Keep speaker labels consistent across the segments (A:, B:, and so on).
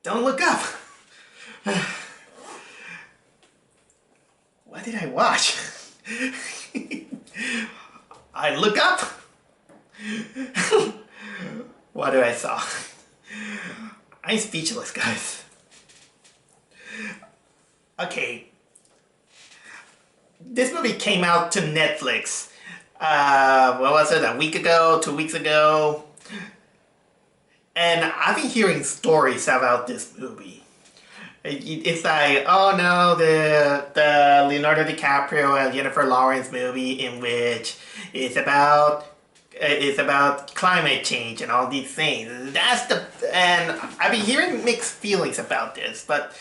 A: Don't look up. What did I watch? I look up. What did I saw? I'm speechless, guys. Okay. This movie came out to Netflix. What was it? A week ago? 2 weeks ago? And I've been hearing stories about this movie. It's like, oh no, the Leonardo Dicaprio and Jennifer Lawrence movie in which it's about climate change and all these things. And I've been hearing mixed feelings about this, but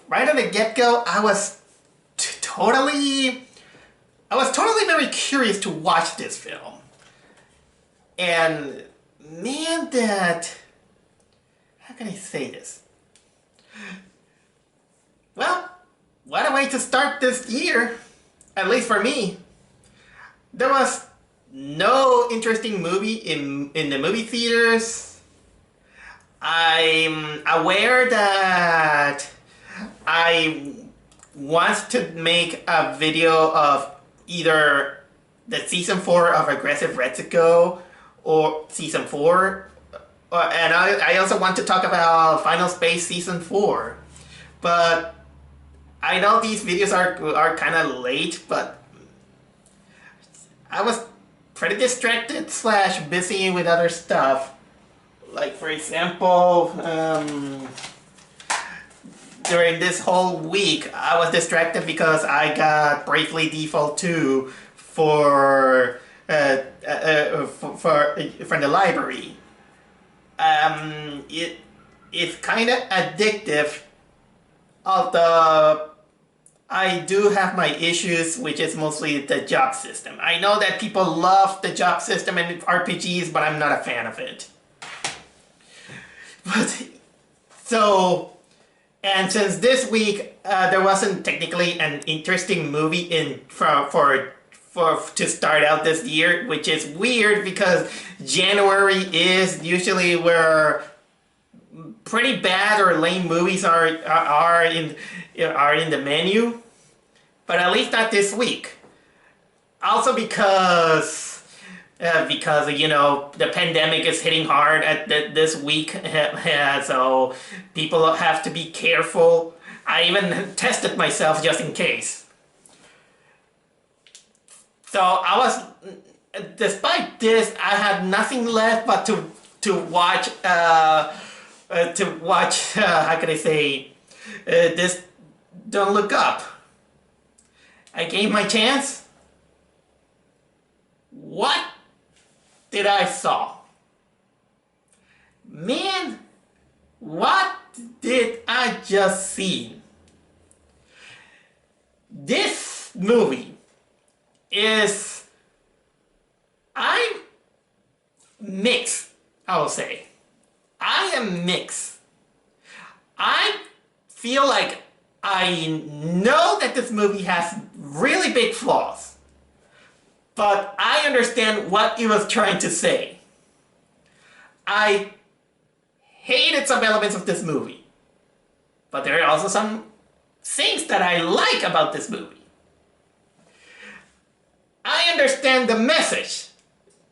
A: right on the get-go, I was totally very curious to watch this film. And man, how can I say this? Well, what a way to start this year, at least for me. There was no interesting movie in the movie theaters. I'm aware that I want to make a video of either the season 4 of Aggressive Retsuko or season 4. And I also want to talk about Final Space season 4. But I know these videos are kind of late, but I was pretty distracted / busy with other stuff. Like, for example, during this whole week, I was distracted because I got Bravely Default 2 from the library. It's kind of addictive, although I do have my issues, which is mostly the job system. I know that people love the job system in RPGs, but I'm not a fan of it. And since this week there wasn't technically an interesting movie to start out this year, which is weird because January is usually where pretty bad or lame movies are in the menu, but at least not this week. Also because you know, the pandemic is hitting hard at this week, so people have to be careful. I even tested myself just in case. So despite this, I had nothing left but to watch. How can I say? This Don't Look Up. I gave my chance. What did I saw? Man, what did I just see? This movie I'm mixed, I will say. I am mixed. I feel like I know that this movie has really big flaws, but I understand what it was trying to say. I hated some elements of this movie, but there are also some things that I like about this movie. I understand the message,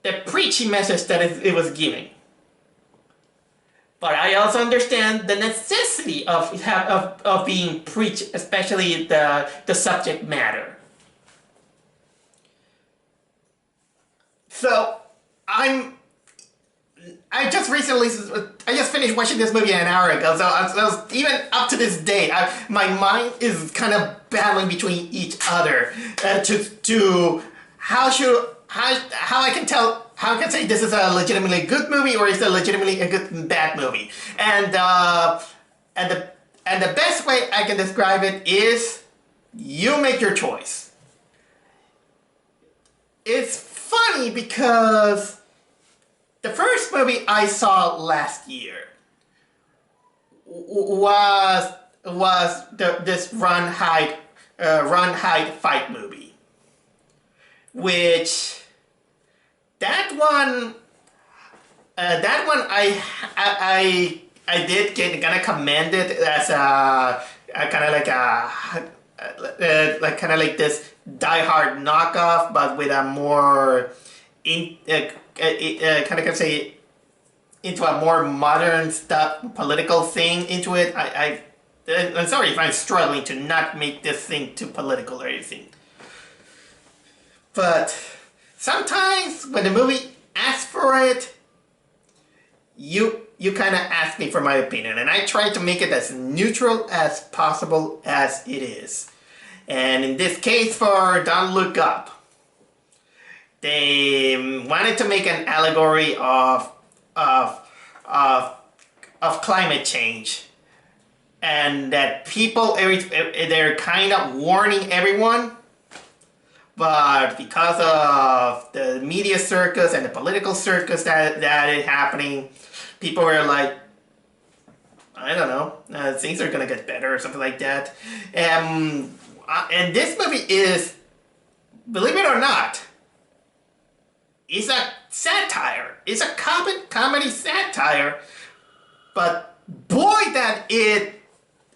A: the preachy message that it was giving. But I also understand the necessity of being preached, especially the subject matter. So I just finished watching this movie an hour ago. So I was even up to this day, my mind is kind of battling between each other how I can tell. How can I say this is a legitimately good movie or is it legitimately a good bad movie? And the best way I can describe it is you make your choice. It's funny because the first movie I saw last year was this Run Hide Fight movie, which that one I gonna commend it as a kind of like like kind of like this Die Hard knockoff, but with a more kind of can say into a more modern stuff political thing into it. I'm sorry if I'm struggling to not make this thing too political or anything, but sometimes when the movie asks for it, you kind of ask me for my opinion, and I try to make it as neutral as possible as it is. And in this case, for Don't Look Up, they wanted to make an allegory of climate change, and that people they're kind of warning everyone, but because of the media circus and the political circus that is happening, people were like, I don't know, things are gonna get better or something like that. And this movie is, believe it or not, is a satire. It's a comedy satire, but boy, that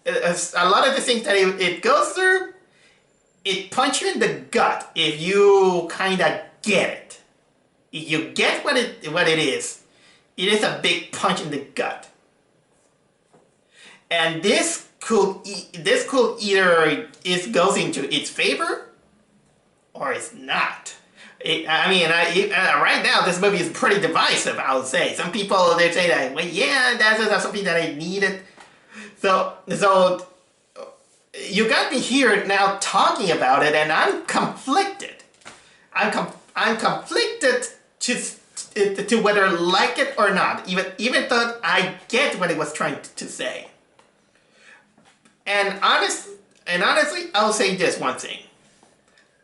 A: a lot of the things that it goes through, it punches you in the gut if you kind of get it. If you get what it is a big punch in the gut. And this could either goes into its favor or it's not. Right now this movie is pretty divisive, I would say. Some people, they say that, well, yeah, that's something that I needed. So you got me here now talking about it, and I'm conflicted. I'm conflicted to whether I like it or not, even though I get what it was trying to say. And honestly, I'll say this one thing.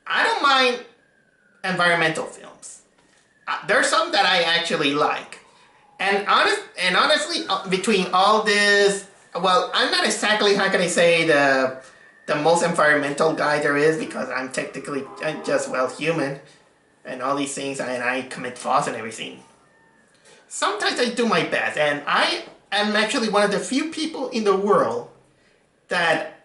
A: I don't mind environmental films. There's some that I actually like. And honestly, between all this, well, I'm not exactly, how can I say, the most environmental guy there is, because I'm just, well, human and all these things, and I commit faults and everything. Sometimes I do my best, and I am actually one of the few people in the world that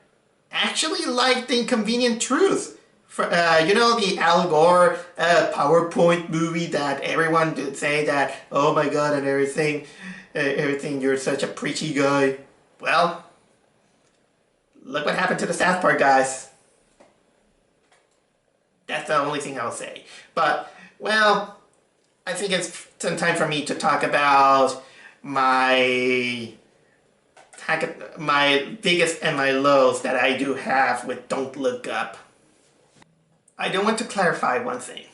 A: actually like the inconvenient truth. The Al Gore PowerPoint movie that everyone did say that, oh my god, and everything, you're such a preachy guy. Well, look what happened to the South Park guys. That's the only thing I'll say. But, well, I think it's some time for me to talk about my biggest and my lows that I do have with Don't Look Up. I do want to clarify one thing.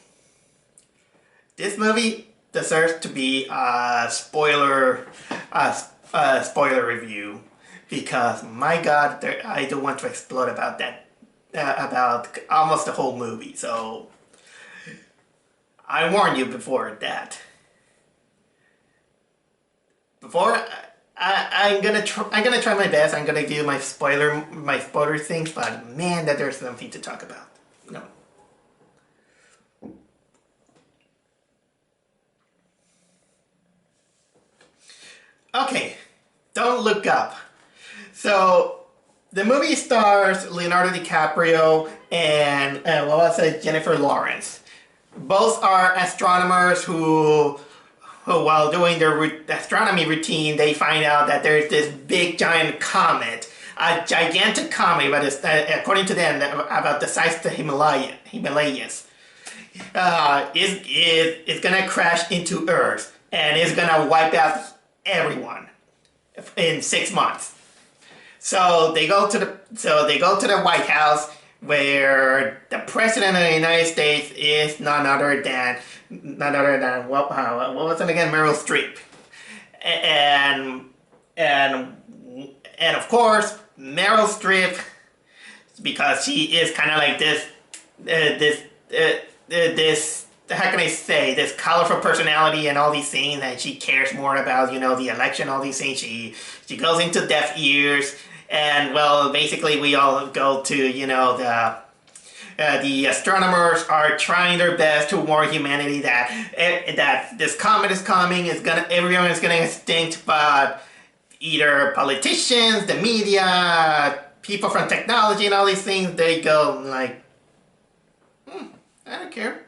A: This movie deserves to be a spoiler review, because my god, I do want to explode about that, about almost the whole movie. So I warned you before that. I'm gonna try my best. I'm gonna give my spoiler things, but man, that there's something to talk about. No. Okay, Don't Look Up. So the movie stars Leonardo Dicaprio and Jennifer Lawrence. Both are astronomers who while doing their astronomy routine, they find out that there's this big giant comet, a gigantic comet, but it's, according to them, about the size of the Himalayas. Is gonna crash into Earth, and is gonna wipe out everyone in 6 months. So they go to the White House, where the President of the United States is none other than what was it again? Meryl Streep, and of course Meryl Streep, because she is kind of like this how can I say, this colorful personality and all these things, and she cares more about, the election, all these things. She goes into deaf ears, and well, basically we all go to, the astronomers are trying their best to warn humanity that this comet is coming, everyone is gonna extinct, but either politicians, the media, people from technology and all these things, they go like, I don't care.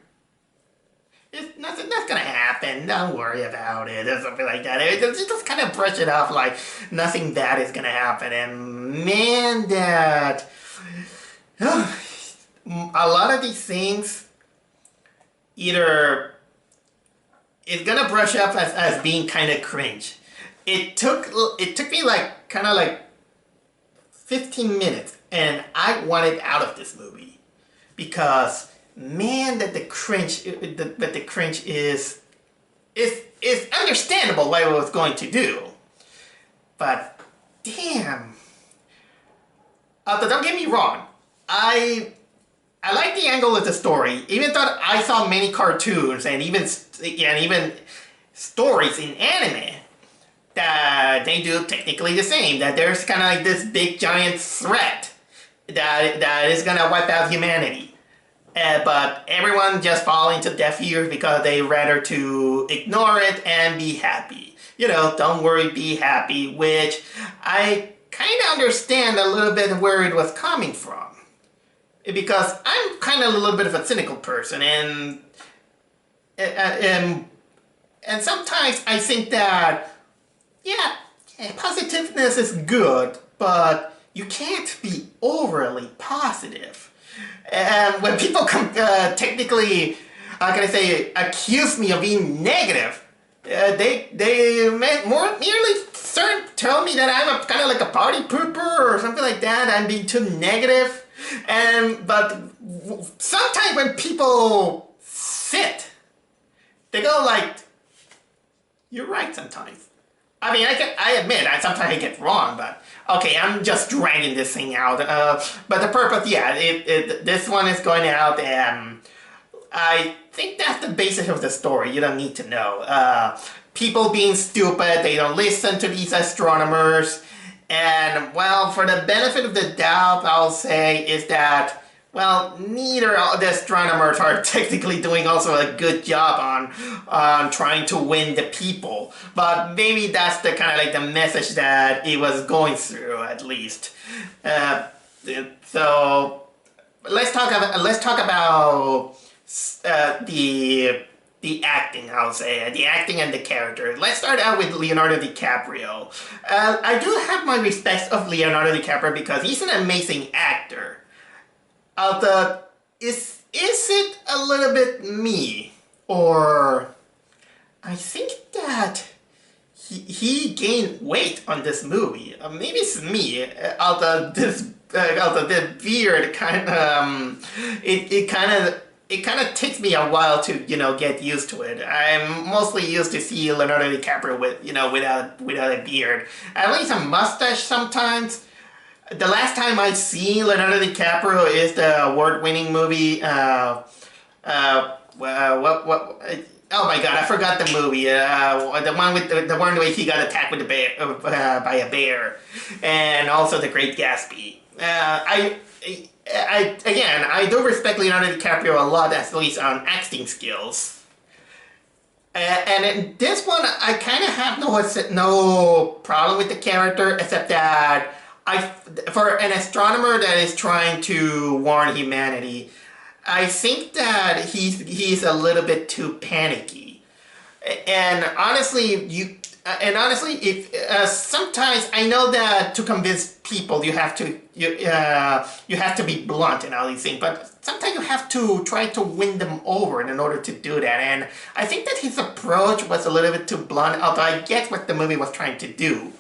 A: It's nothing that's gonna happen. Don't worry about it, or something like that. It just kind of brush it off like nothing bad is gonna happen. And man, that a lot of these things either it's gonna brush up as being kind of cringe. It took me like kind of like 15 minutes, and I wanted out of this movie because. Man, that the cringe is understandable what it was going to do, but damn. Don't get me wrong, I like the angle of the story. Even though I saw many cartoons and even stories in anime that they do technically the same. That there's kind of like this big giant threat that is gonna wipe out humanity. But everyone just fall into deaf ears because they rather to ignore it and be happy. Don't worry, be happy, which I kind of understand a little bit where it was coming from. Because I'm kind of a little bit of a cynical person, and sometimes I think that, yeah, positiveness is good, but you can't be overly positive. And when people technically, how can I say, accuse me of being negative, they merely tell me that I'm kind of like a party pooper or something like that. I'm being too negative. But sometimes when people sit, they go like, "You're right." Sometimes. I mean, I admit, sometimes I get wrong, but okay, I'm just dragging this thing out. But the purpose, yeah, this one is going out, and I think that's the basis of the story. You don't need to know. People being stupid, they don't listen to these astronomers, and well, for the benefit of the doubt, I'll say is that, well, neither of the astronomers are technically doing also a good job on trying to win the people. But maybe that's the kind of like the message that it was going through, at least. So let's talk about the acting. I'll say the acting and the character. Let's start out with Leonardo Dicaprio. I do have my respects of Leonardo DiCaprio because he's an amazing actor. Is it a little bit me, or I think that he gained weight on this movie. Maybe it's me. Although the beard kind of it kind of takes me a while to get used to it. I'm mostly used to see Leonardo DiCaprio without a beard. At least a mustache sometimes. The last time I see Leonardo DiCaprio is the award-winning movie. Oh my god, I forgot the movie. The one where he got attacked with by a bear, and also The Great Gatsby. I do respect Leonardo DiCaprio a lot, at least on acting skills. And in this one, I kind of have no problem with the character, except that for an astronomer that is trying to warn humanity, I think that he's a little bit too panicky. And honestly, if sometimes I know that to convince people you have to be blunt and all these things, but sometimes you have to try to win them over in order to do that. And I think that his approach was a little bit too blunt, although I get what the movie was trying to do.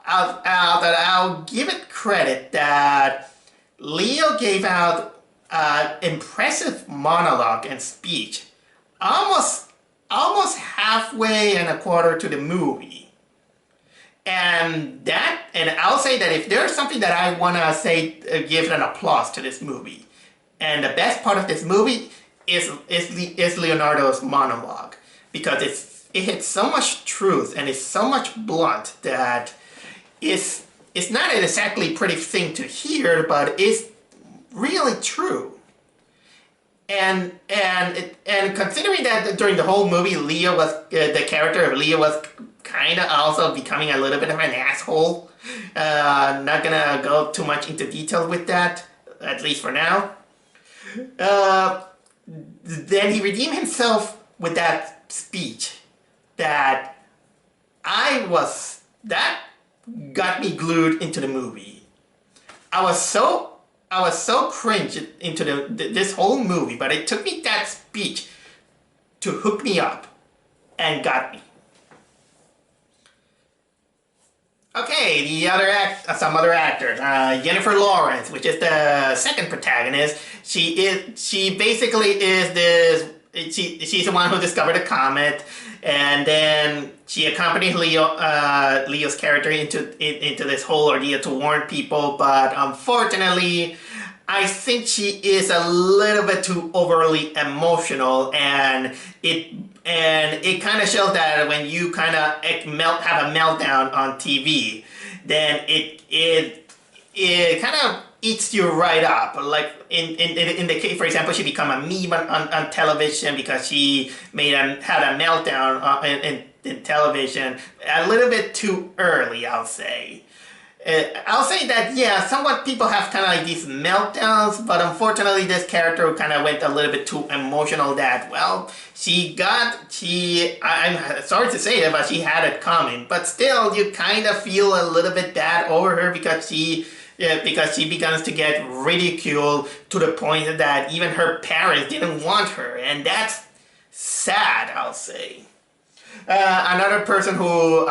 A: I'll give it credit that Leo gave out impressive monologue and speech almost halfway and a quarter to the movie. And I'll say that if there's something that I want to say, give an applause to this movie. And the best part of this movie is Leonardo's monologue, because it hits so much truth and it's so much blunt that it's not an exactly pretty thing to hear, but it's really true. And considering that during the whole movie, Leo was the character of Leo was kind of also becoming a little bit of an asshole. Not gonna go too much into detail with that, at least for now. Then he redeemed himself with that speech that that got me glued into the movie. I was so cringe into this whole movie, but it took me that speech to hook me up and got me. Okay, some other actors. Jennifer Lawrence, which is the second protagonist. She basically is this. She's the one who discovered a comet, and then she accompanied Leo's character into this whole ordeal to warn people. But unfortunately, I think she is a little bit too overly emotional, and it kind of shows that when you kind of have a meltdown on TV, then it kind of eats you right up. Like in the case, for example, she became a meme on television because she had a meltdown in television a little bit too early, I'll say. I'll say that, yeah, somewhat people have kind of like these meltdowns, but unfortunately this character kind of went a little bit too emotional that, well, I'm sorry to say it, but she had it coming. But still, you kind of feel a little bit bad over her because she begins to get ridiculed to the point that even her parents didn't want her, and that's sad, I'll say. Another person who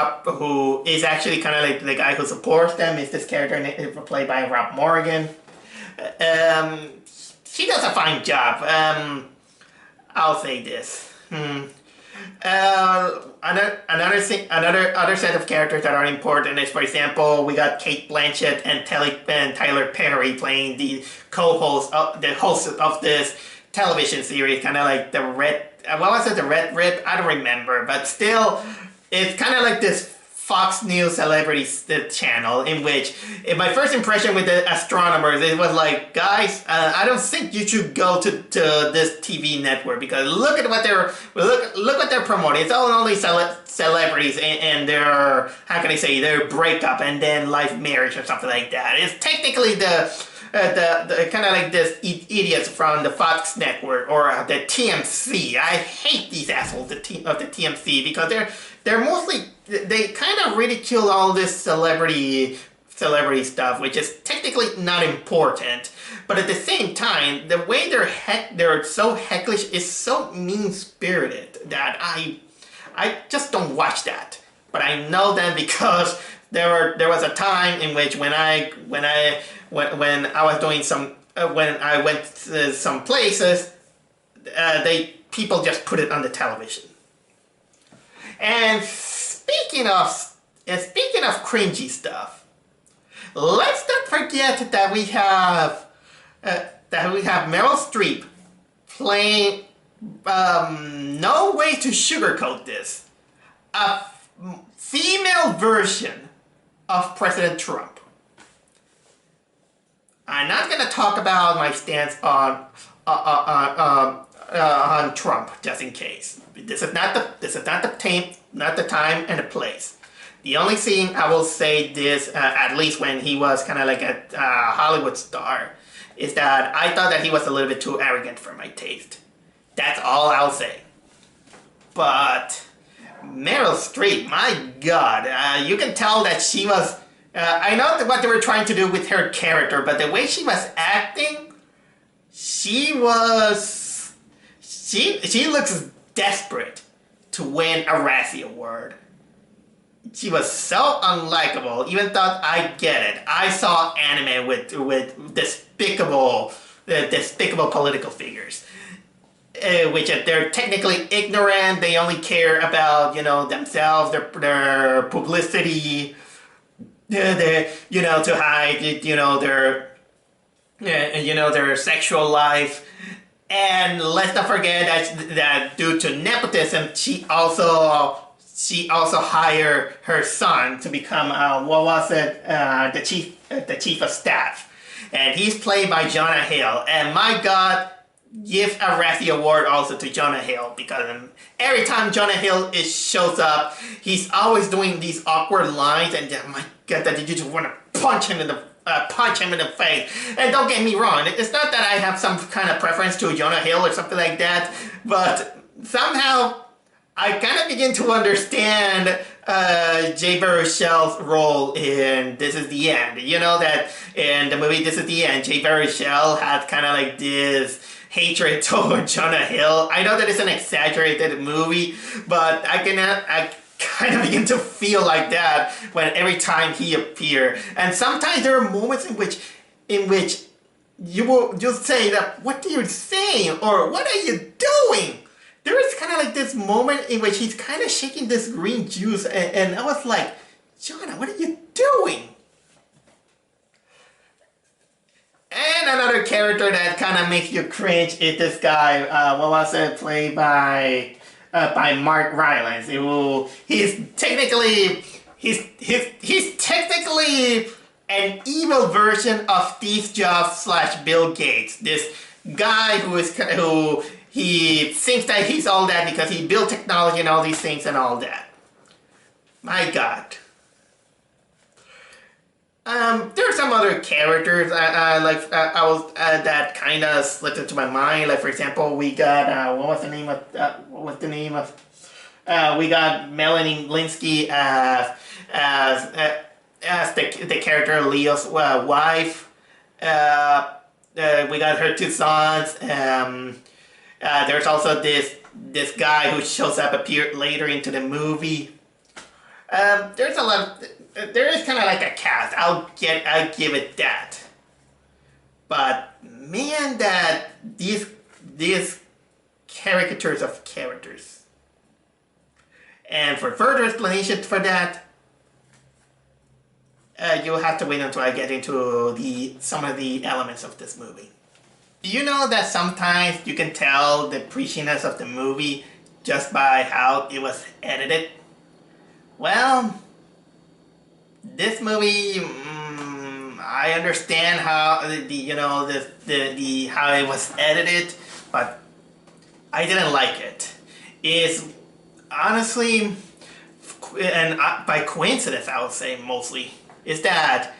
A: is actually kind of like the guy who supports them is this character played by Rob Morgan. She does a fine job. I'll say this. Other set of characters that are important is, for example, we got Cate Blanchett and Tyler Perry playing the host of this television series, kind of like the Red. What was it, the Red Rip? I don't remember, but still, it's kind of like this Fox News celebrities channel in which, in my first impression with the astronomers, it was like, guys, I don't think you should go to this TV network because look at what they're promoting. It's all only celebrities and their, how can I say, their breakup and then life marriage or something like that. It's technically the kind of like this idiots from the Fox network or the TMC. I hate these assholes of the TMC because they're mostly, they kind of ridicule all this celebrity stuff, which is technically not important. But at the same time, the way they're so hecklish is so mean-spirited that I just don't watch that. But I know them because there was a time in which when I was doing when I went to some places, people just put it on the television. And speaking of cringy stuff, let's not forget that we have Meryl Streep playing, no way to sugarcoat this, a female version of President Trump. I'm not going to talk about my stance on Trump, just in case. This is not the time and the place. The only thing I will say this, at least when he was kind of like a Hollywood star, is that I thought that he was a little bit too arrogant for my taste. That's all I'll say. But Meryl Streep, my God, you can tell that she was. I know what they were trying to do with her character, but the way she was acting, she looks desperate to win a Razzie Award. She was so unlikable, even though I get it. I saw anime with despicable political figures. Which they're technically ignorant, they only care about, themselves, their publicity, to hide, their sexual life. And let's not forget that due to nepotism, she also hired her son to become the chief of staff, and he's played by Jonah Hill. And my God, give a Razzie Award also to Jonah Hill, because every time Jonah Hill shows up, he's always doing these awkward lines, and my God, that you just want to punch him in the face. And don't get me wrong, it's not that I have some kind of preference to Jonah Hill or something like that, but somehow I kind of begin to understand Jay Baruchel's role in This Is the End. You know that in the movie This Is the End, Jay Baruchel had kind of like this hatred toward Jonah Hill. I know that it's an exaggerated movie, but I kind of begin to feel like that every time he appears. And sometimes there are moments in which you'll say that, what are you saying? Or what are you doing? There is kind of like this moment in which he's kind of shaking this green juice, and I was like, Jonah, what are you doing? And another character that kind of makes you cringe is this guy, what was it, played by Mark Rylance. He's technically an evil version of Steve Jobs / Bill Gates. This guy who he thinks that he's all that because he built technology and all these things and all that. My God. There are some other characters that kind of slipped into my mind. Like, for example, we got what was the name of we got Melanie Linsky as the character Leo's wife. We got her two sons. There's also this guy who shows up later into the movie. There's a lot. There is kind of like a cast. I'll give it that. But man, that these caricatures of characters. And for further explanation for that, you'll have to wait until I get into some of the elements of this movie. Do you know that sometimes you can tell the preachiness of the movie just by how it was edited? Well, this movie, I understand how how it was edited, but I didn't like it. It's honestly, and by coincidence, I would say mostly, is that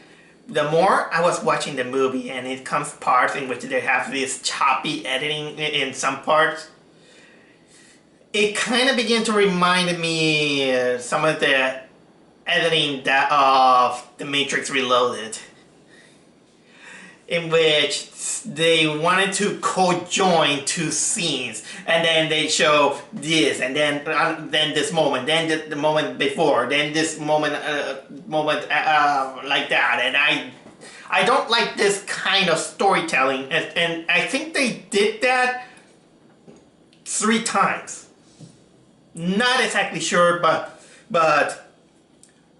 A: the more I was watching the movie, and it comes parts in which they have this choppy editing in some parts, it kind of began to remind me some of the editing of The Matrix Reloaded, in which they wanted to co-join two scenes, and then they show this, and then this moment, then the moment before, then this moment like that, and I don't like this kind of storytelling, and I think they did that 3 times. Not exactly sure, but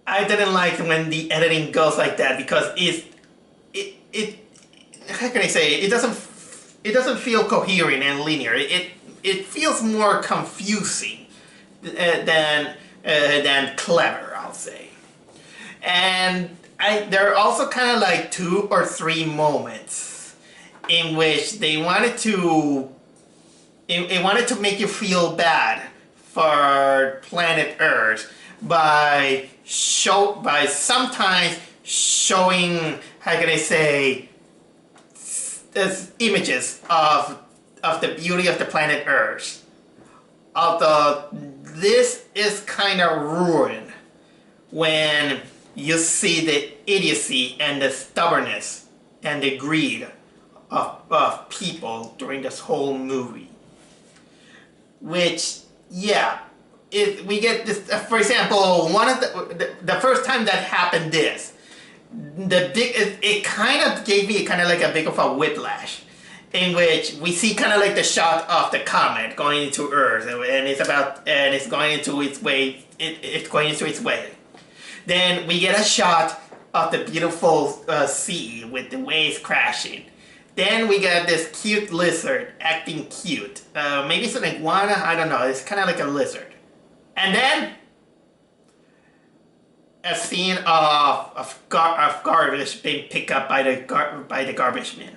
A: I didn't like when the editing goes like that, because it how can I say it doesn't feel coherent and linear. It feels more confusing than clever, I'll say. And there are also kind of like 2 or 3 moments in which they wanted to make you feel bad for planet Earth by sometimes showing, how can I say, images of the beauty of the planet Earth. Although this is kind of ruined when you see the idiocy and the stubbornness and the greed of people during this whole movie. Which, yeah, we get this. For example, one of the first time that happened, it kind of gave me kind of like a bit of a whiplash, in which we see kind of like the shot of the comet going into Earth, and it's going into its way. It's going into its way. Then we get a shot of the beautiful sea with the waves crashing. Then we got this cute lizard acting cute. Maybe it's an iguana, I don't know. It's kind of like a lizard. And then a scene of garbage being picked up by the garbage man.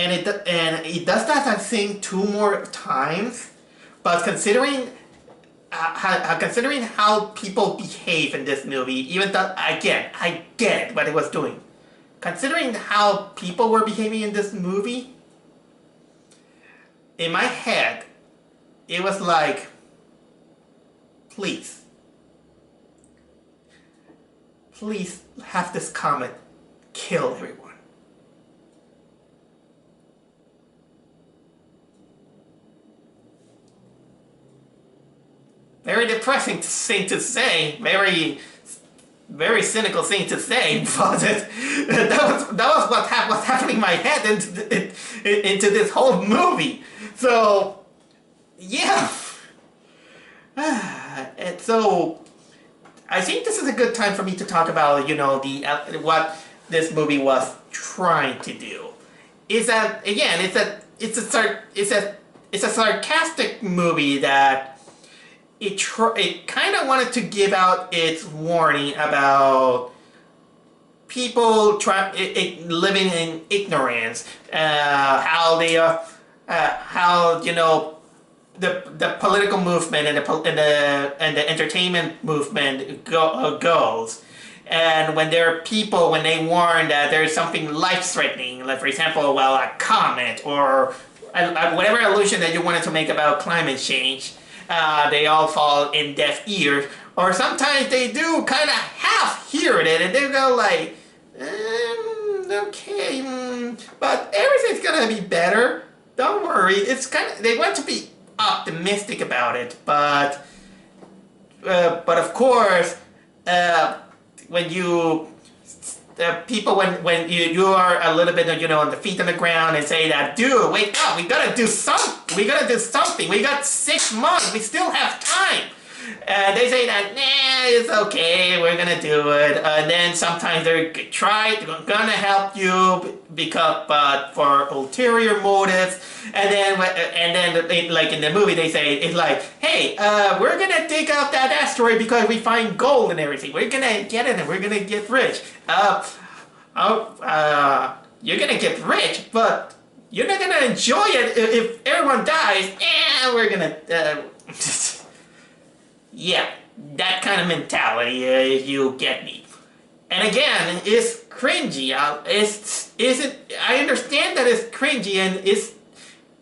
A: and it does that, I think, 2 more times. But considering how people behave in this movie, even though again I get what it was doing, considering how people were behaving in this movie, in my head, it was like, please, please have this comet kill everyone. Very depressing thing to say. Very cynical thing to say, but that was what was happening in my head into this whole movie. So yeah, and so I think this is a good time for me to talk about what this movie was trying to do. Is that again? It's a sarcastic movie that. It kind of wanted to give out its warning about people living in ignorance, how the political movement and the entertainment movement goes, and when there are people when they warn that there is something life-threatening, like for example, a comet or whatever illusion that you wanted to make about climate change. They all fall in deaf ears, or sometimes they do kind of half hear it, and they go like, okay, but everything's gonna be better. Don't worry. They want to be optimistic about it, but of course, when you when you are a little bit on the feet on the ground and say that, dude, wake up, we gotta do something, we got 6 months, we still have time. They say that, nah, it's okay, we're gonna do it. And then sometimes they're gonna help you but for ulterior motives. And then like in the movie they say, it's like, hey, we're gonna dig up that asteroid because we find gold and everything. We're gonna get it and we're gonna get rich. You're gonna get rich, but you're not gonna enjoy it if everyone dies. We're gonna, yeah, that kind of mentality, you get me. And again, it's cringy. I understand that it's cringy, and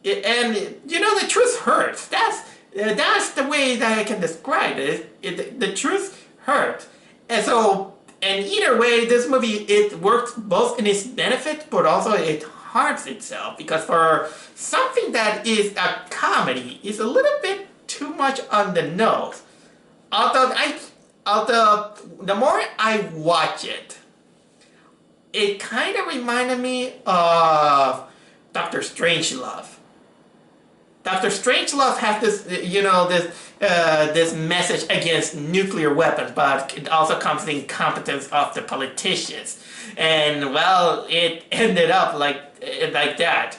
A: the truth hurts. That's the way that I can describe it. The truth hurts, and either way, this movie, it works both in its benefit, but also it hurts itself, because for something that is a comedy, is a little bit too much on the nose. Although the more I watch it, it kind of reminded me of Dr. Strangelove. Dr. Strangelove has this, this message against nuclear weapons, but it also comes the incompetence of the politicians. And well, it ended up like that.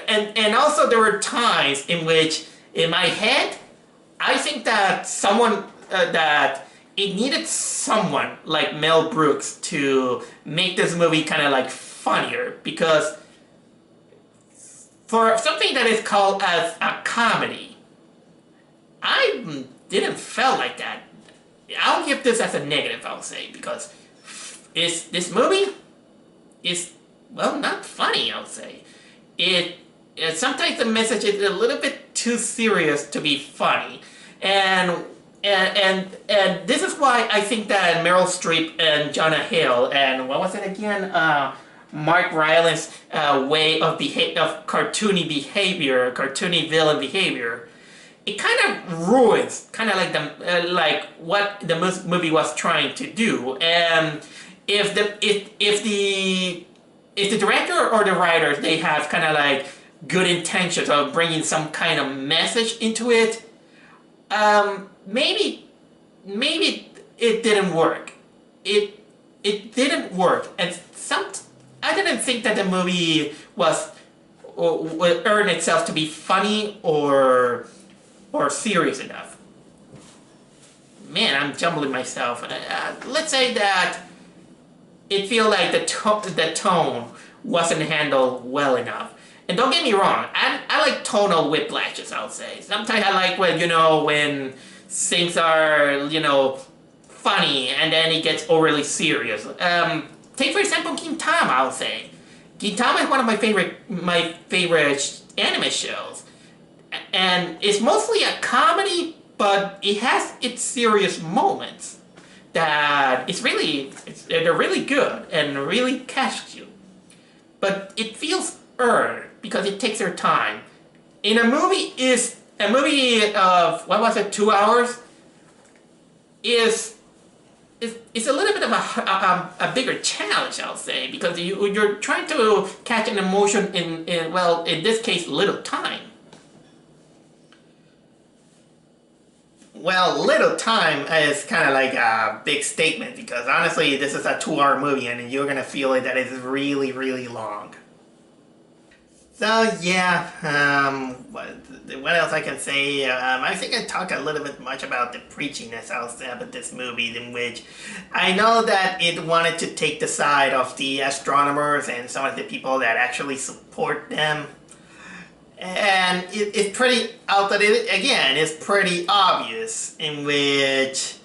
A: And also there were times in which, in my head, I think that that it needed someone like Mel Brooks to make this movie kind of like funnier, because for something that is called as a comedy, I didn't feel like that. I'll give this as a negative, I'll say, because this movie is, well, not funny, I'll say. Sometimes the message is a little bit too serious to be funny. And this is why I think that Meryl Streep and Jonah Hill and what was it again? Mark Rylance way of cartoony behavior, cartoony villain behavior, it kind of ruins kind of like like what the movie was trying to do. And if the director or the writers, they have kind of like good intentions of bringing some kind of message into it, maybe it didn't work. It didn't work, and I didn't think that the movie would earn itself to be funny or serious enough. Man, I'm jumbling myself. Let's say that it feels like the tone wasn't handled well enough. And don't get me wrong, I like tonal whiplashes, I'll say. Sometimes I like when, when things are, funny and then it gets overly serious. Take for example Gintama, I'll say. Gintama is one of my favorite anime shows. And it's mostly a comedy, but it has its serious moments that they're really good and really catch you. But it feels earned because it takes their time. In a movie of what was it, 2 hours, is a little bit of a bigger challenge, I'll say, because you're trying to catch an emotion in this case, little time. Well, little time is kind of like a big statement because honestly, this is a 2-hour movie and you're gonna feel it that it's really, really long. So yeah, what else I can say? I think I talked a little bit much about the preachiness about this movie, in which I know that it wanted to take the side of the astronomers and some of the people that actually support them. And it's pretty out that it's pretty obvious in which,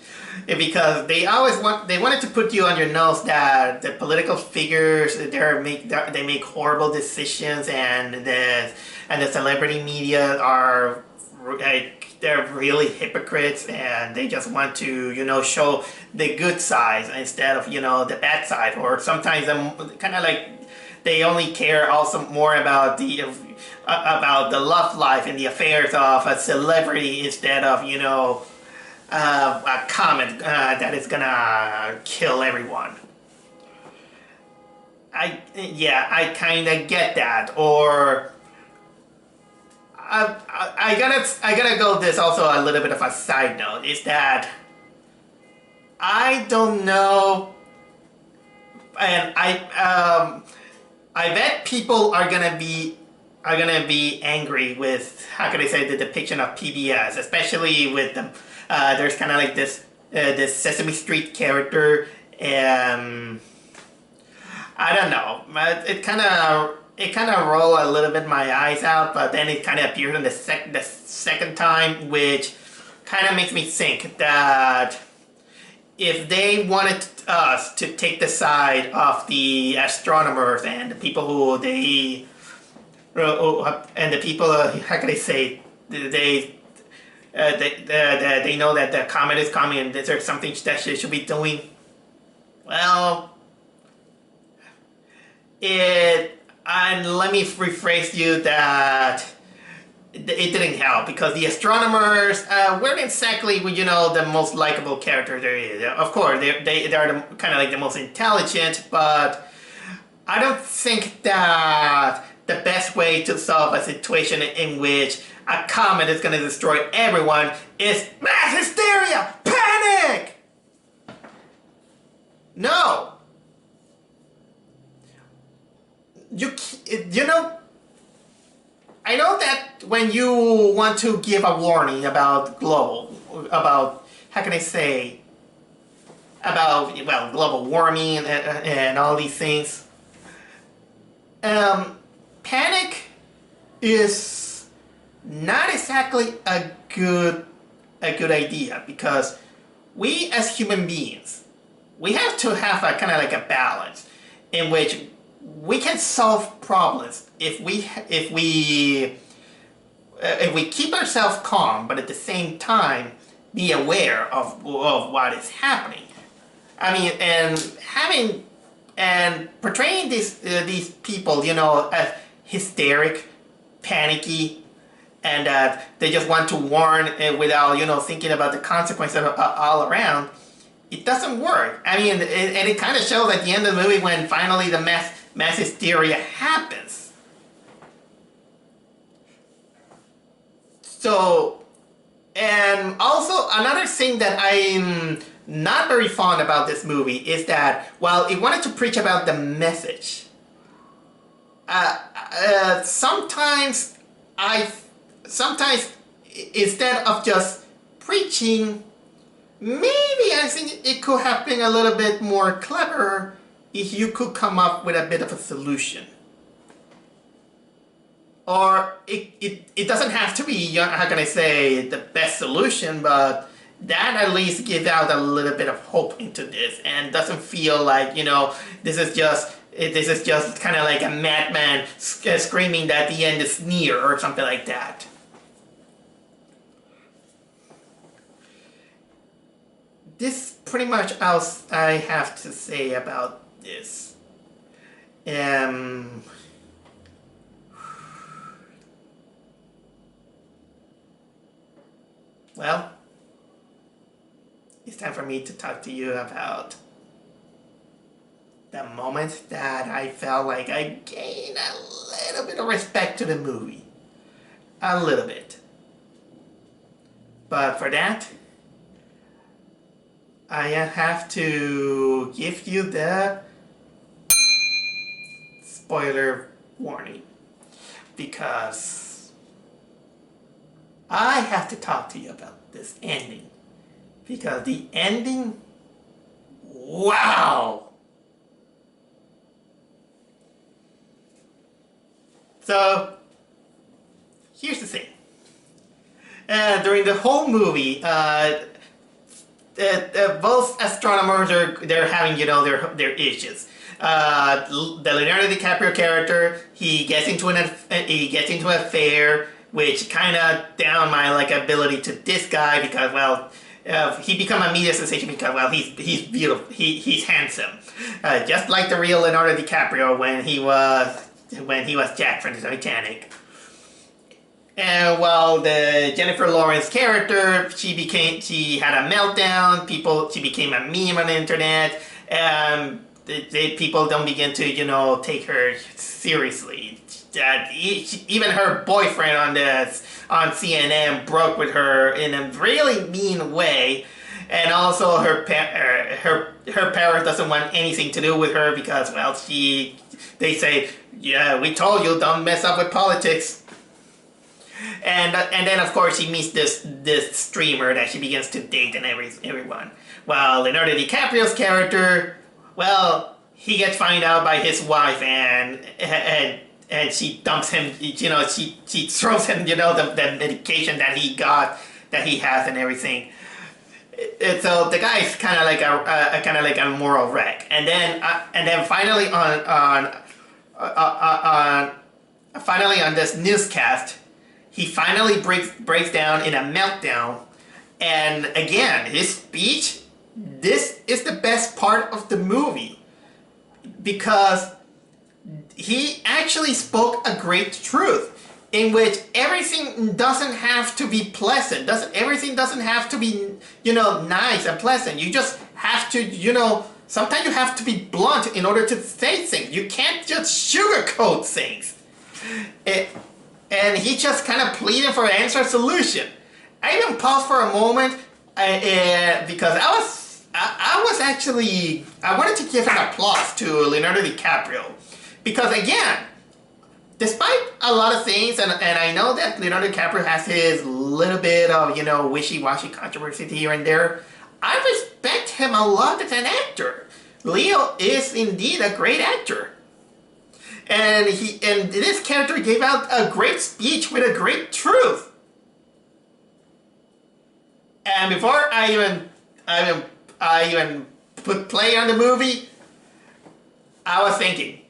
A: because they wanted to put you on your nose that the political figures they make horrible decisions, and the celebrity media are they're really hypocrites, and they just want to show the good side instead of the bad side, or sometimes kind of like they only care also more about the love life and the affairs of a celebrity instead of a comet that is gonna kill everyone. I kind of get that. Or I gotta go this also a little bit of a side note is that I don't know, and I bet people are gonna be angry with, how can I say, the depiction of PBS, especially with them. There's kind of like this Sesame Street character, and I don't know. It kind of rolled a little bit my eyes out, but then it kind of appeared in the second time, which kind of makes me think that if they wanted us to take the side of the astronomers and the people who they how can I say, they know that the comet is coming and there's something that they should be doing. Well, and let me rephrase you that it didn't help, because the astronomers weren't exactly the most likable character there is. Of course, they are kind of like the most intelligent, but I don't think that the best way to solve a situation in which a comet is going to destroy everyone is mass hysteria, panic. No. I know that when you want to give a warning about how can I say, about global warming and all these things, panic is not exactly a good idea, because we as human beings, we have to have a kind of like a balance in which we can solve problems if we keep ourselves calm, but at the same time be aware of what is happening. I mean, and portraying these people, as hysteric, panicky, and that they just want to warn without thinking about the consequences all around. It doesn't work. I mean, and it kind of shows at the end of the movie when finally the mass hysteria happens. So, and also another thing that I'm not very fond about this movie is that while it wanted to preach about the message, sometimes instead of just preaching, maybe I think it could have been a little bit more clever if you could come up with a bit of a solution. Or it doesn't have to be, how can I say, the best solution, but that at least gives out a little bit of hope into this and doesn't feel like, this is just kind of like a madman screaming that the end is near or something like that. This pretty much all I have to say about this. Well, it's time for me to talk to you about the moment that I felt like I gained a little bit of respect to the movie. A little bit. But for that, I have to give you the spoiler warning. Because I have to talk to you about this ending. Because the ending, wow! So, here's the thing. During the whole movie, both astronomers they're having their issues. The Leonardo Dicaprio character, he gets into an affair, which kind of down my ability to this guy because he become a media sensation because he's beautiful, he's handsome, just like the real Leonardo DiCaprio when he was Jack from the Titanic. And while the Jennifer Lawrence character, she had a meltdown. She became a meme on the internet, and people don't begin to take her seriously. Even her boyfriend on CNN broke with her in a really mean way, and also her parents doesn't want anything to do with her because they say, yeah, we told you, don't mess up with politics. And then of course she meets this streamer that she begins to date and everyone. While Leonardo DiCaprio's character, he gets found out by his wife and she dumps him. She throws him the medication that he has and everything. And so the guy's kind of like a moral wreck. And then finally on this newscast, he finally breaks down in a meltdown. And again, his speech, this is the best part of the movie. Because he actually spoke a great truth. In which everything doesn't have to be pleasant. Everything doesn't have to be, nice and pleasant. You just have to, sometimes you have to be blunt in order to say things. You can't just sugarcoat things. And he just kind of pleaded for an answer solution. I even paused for a moment because I wanted to give an applause to Leonardo DiCaprio. Because again, despite a lot of things, and I know that Leonardo DiCaprio has his little bit of, wishy-washy controversy here and there, I respect him a lot as an actor. Leo is indeed a great actor. And this character gave out a great speech with a great truth. And before I even put play on the movie, I was thinking,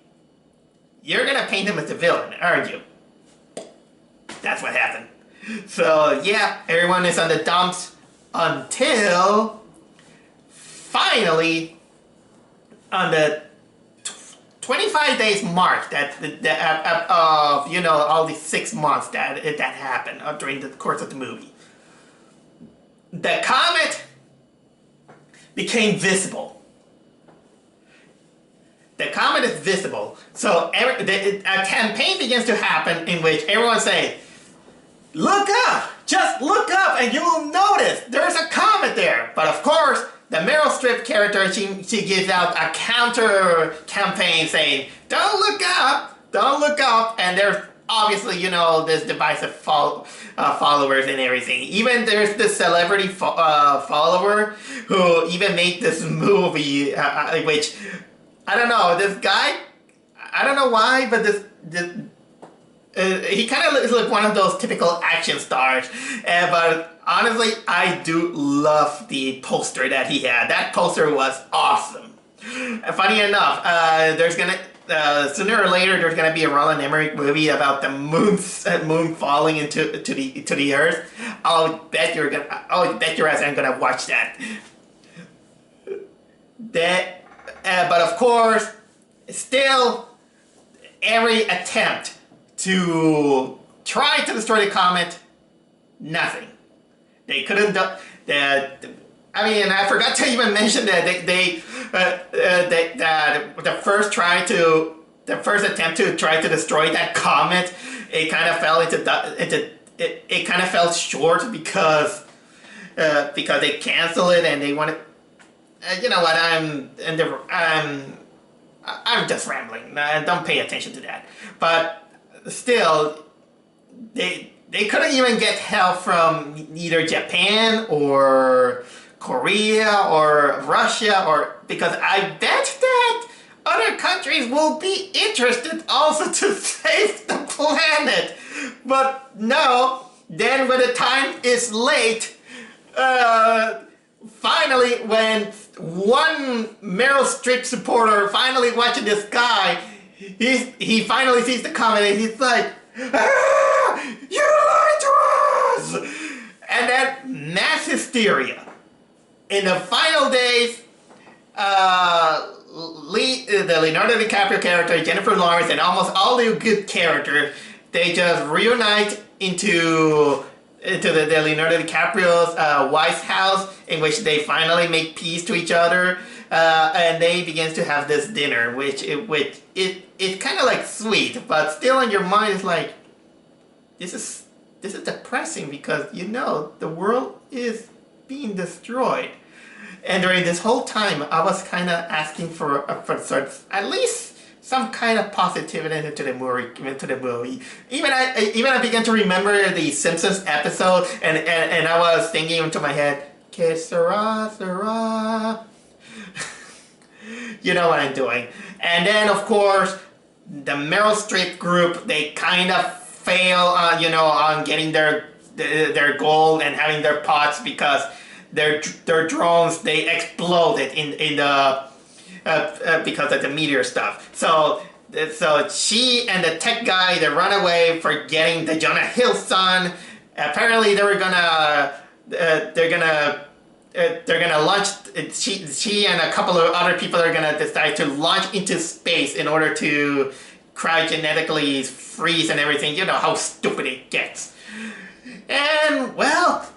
A: you're gonna paint him as the villain, aren't you? That's what happened. So yeah, everyone is on the dumps until finally on the 25 days mark of all these 6 months that happened during the course of the movie. The comet became visible. The comet is visible, so a campaign begins to happen in which everyone say, "Look up! Just look up, and you will notice there's a comet there." But of course, the Meryl Streep character, she gives out a counter campaign saying, "Don't look up! Don't look up!" And there's obviously, this divisive followers and everything. Even there's this celebrity follower who even made this movie, which I don't know, this guy, I don't know why, but this he kind of looks like one of those typical action stars. But honestly, I do love the poster that he had. That poster was awesome. Funny enough, there's gonna sooner or later there's gonna be a Roland Emmerich movie about the moon falling to the earth. I'll bet your ass I'm gonna watch that. But of course, still every attempt to try to destroy the comet, nothing. They couldn't do that. I mean, I forgot to even mention that the first attempt to try to destroy that comet, it kind of fell it kind of fell short because they canceled it and they wanted. You know what? I'm just rambling. Don't pay attention to that. But still, they couldn't even get help from either Japan or Korea or Russia, or because I bet that other countries will be interested also to save the planet. But no, then when the time is late, finally when one Meryl Streep supporter finally watching this guy, he finally sees the comet and he's like, ah, you lied to us! And then mass hysteria. In the final days, the Leonardo Dicaprio character, Jennifer Lawrence, and almost all the good characters, they just reunite into the Leonardo DiCaprio's wife's house, in which they finally make peace to each other, and they begin to have this dinner, which it's kind of like sweet, but still in your mind it's like, this is depressing because you know the world is being destroyed. And during this whole time, I was kind of asking for at least some kind of positivity into the movie. Even I began to remember the Simpsons episode, and I was thinking into my head, que sera, sera. You know what I'm doing. And then of course, the Meryl Streep group, they kind of fail on getting their goal and having their pots because their drones, they exploded in the because of the meteor stuff. So she and the tech guy, they run away for getting the Jonah Hill son. Apparently they're gonna launch. She and a couple of other people are gonna decide to launch into space in order to cryogenetically freeze and everything. You know how stupid it gets. And well,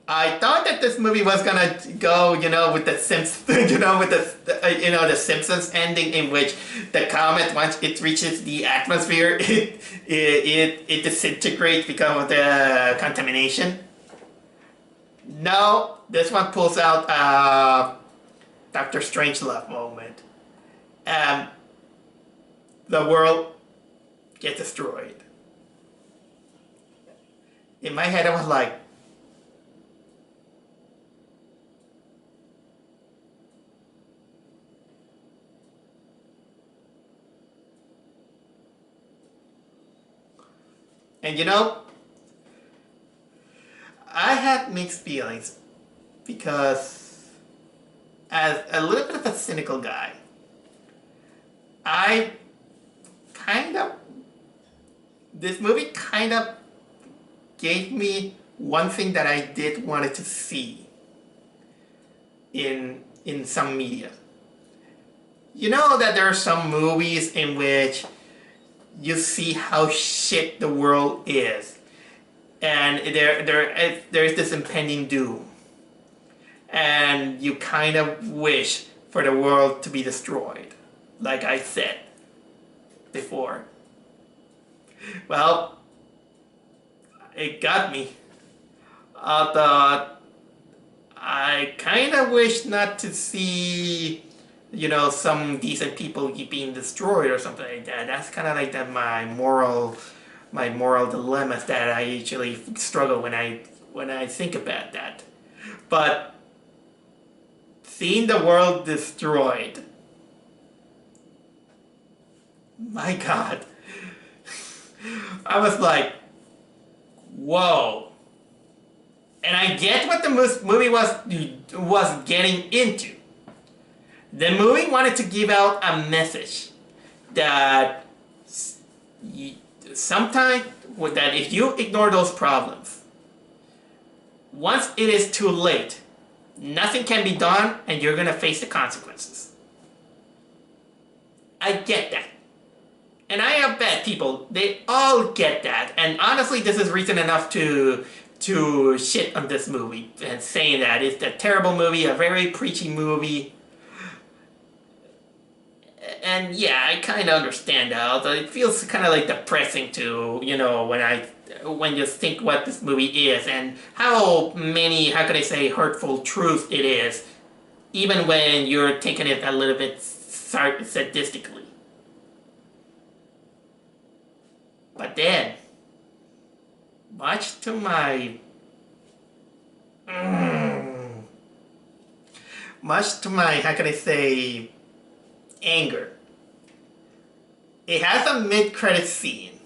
A: I thought that this movie was gonna go, with the Simpsons, the Simpsons ending, in which the comet, once it reaches the atmosphere, it disintegrates because of the contamination. No, this one pulls out Dr. Strangelove moment. The world gets destroyed. In my head, I was like, and I had mixed feelings because as a little bit of a cynical guy, this movie kind of gave me one thing that I did wanted to see in some media. You know that there are some movies in which you see how shit the world is, and there is this impending doom, and you kind of wish for the world to be destroyed, like I said before. Well, it got me. I kind of wish not to see, some decent people being destroyed or something like that. That's kind of like my moral dilemmas that I usually struggle when I think about that. But seeing the world destroyed. My God. I was like, whoa. And I get what the movie was getting into. The movie wanted to give out a message that sometimes that if you ignore those problems, once it is too late, nothing can be done and you're gonna face the consequences. I get that. And I bet people, they all get that. And honestly, this is reason enough to shit on this movie and saying that it's a terrible movie, a very preachy movie. And yeah, I kind of understand that, although it feels kind of like depressing to, when you think what this movie is and how many, how can I say, hurtful truths it is, even when you're taking it a little bit sadistically. But then, much to my how can I say, anger, it has a mid-credit scene,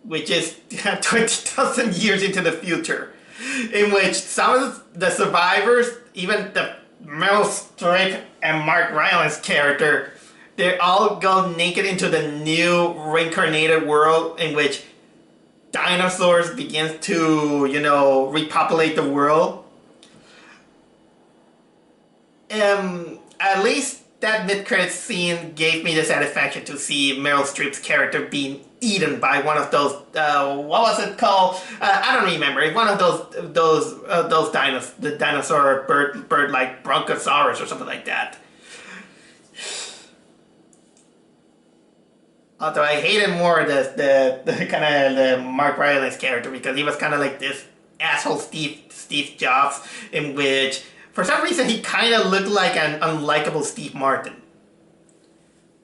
A: which is 20,000 years into the future, in which some of the survivors, even the Meryl Streep and Mark Ryland's character, they all go naked into the new reincarnated world in which dinosaurs begins to, repopulate the world. At least that mid-credit scene gave me the satisfaction to see Meryl Streep's character being eaten by one of those, what was it called? I don't remember. One of those the dinosaur bird like Bronchosaurus or something like that. Although I hated more the kind of the Mark Ryland's character, because he was kind of like this asshole Steve Jobs, in which for some reason he kind of looked like an unlikable Steve Martin.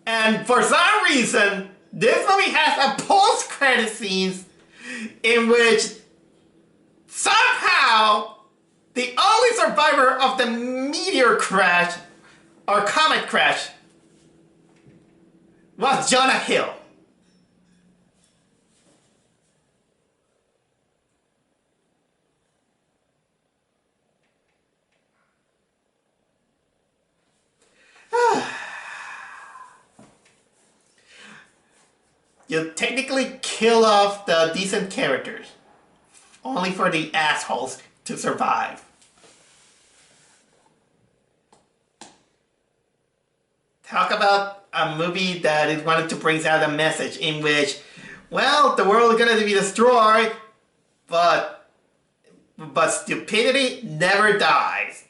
A: And for some reason, this movie has a post-credit scenes in which somehow the only survivor of the meteor crash or comet crash was Jonah Hill. You technically kill off the decent characters, only for the assholes to survive. Talk about a movie that is wanted to bring out a message in which, well, the world is going to be destroyed, but stupidity never dies.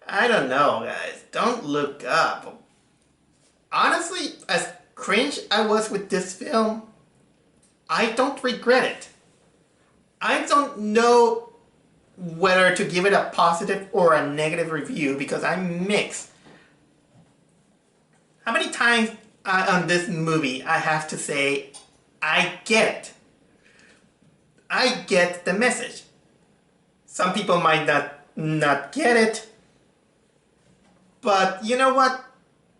A: I don't know, guys. Don't look up. Honestly, as cringe I was with this film, I don't regret it. I don't know whether to give it a positive or a negative review because I'm mixed. How many times on this movie I have to say, I get it. I get the message. Some people might not get it. But you know what?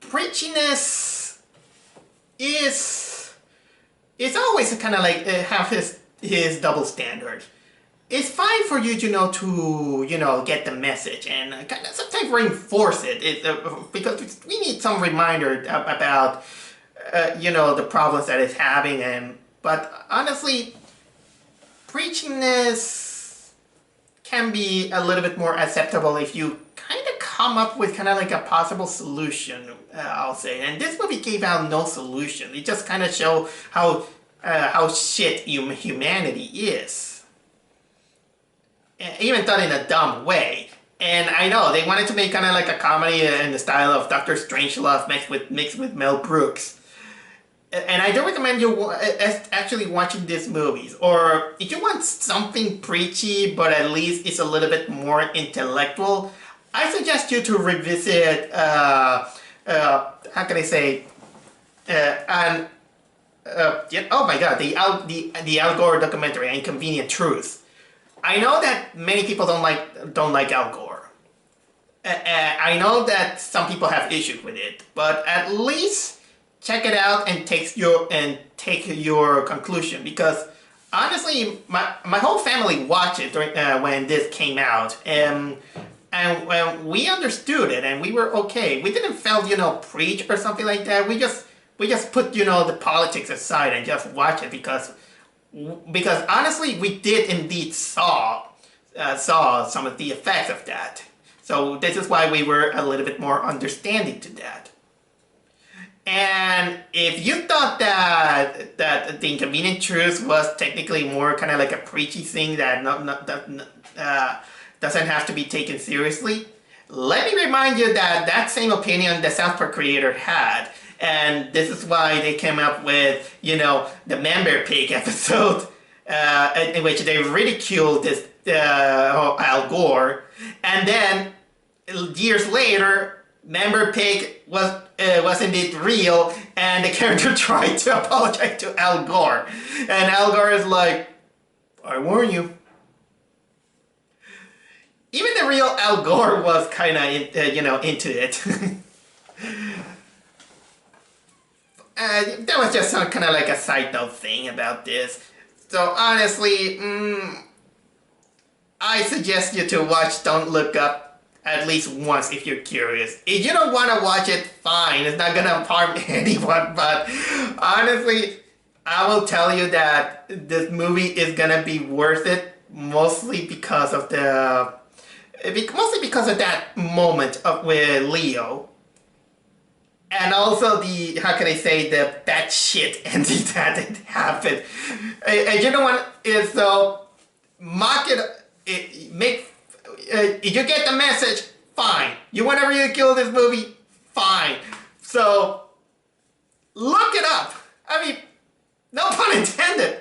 A: Preachiness is always kind of like have his double standard. It's fine for you to get the message and kind of sometimes reinforce it. Because we need some reminder about the problems that it's having. But honestly, preachiness can be a little bit more acceptable if you kind of come up with kind of like a possible solution, I'll say. And this movie gave out no solution. It just kind of showed how shit humanity is. Even done in a dumb way. And I know they wanted to make kind of like a comedy in the style of Dr. Strangelove mixed with Mel Brooks. And I do recommend you actually watching these movies. Or if you want something preachy, but at least it's a little bit more intellectual, I suggest you to revisit, how can I say, And yeah, oh my god, the Al Gore documentary, Inconvenient Truth. I know that many people don't like Al Gore. I know that some people have issues with it, but at least check it out and take your conclusion, because honestly, my whole family watched it when this came out, and when we understood it and we were okay. We didn't feel preach or something like that. We just put the politics aside and just watch it, because honestly we did indeed saw some of the effects of that. So this is why we were a little bit more understanding to that. And if you thought that the Inconvenient Truth was technically more kind of like a preachy thing that doesn't have to be taken seriously, let me remind you that same opinion the South Park creator had. And this is why they came up with, the Member Pig episode, in which they ridiculed this Al Gore. And then, years later, Member Pig was indeed real, and the character tried to apologize to Al Gore. And Al Gore is like, I warn you. Even the real Al Gore was kind of, into it. That was just some kind of like a side note thing about this. So honestly, I suggest you to watch Don't Look Up at least once if you're curious. If you don't want to watch it, fine. It's not gonna harm anyone. But honestly, I will tell you that this movie is gonna be worth it, mostly because of that moment with Leo. And also how can I say, that shit ending that it happened. And you know what is so, mock it, if you get the message, fine. You want to ridicule this movie, fine. So, look it up. I mean, no pun intended.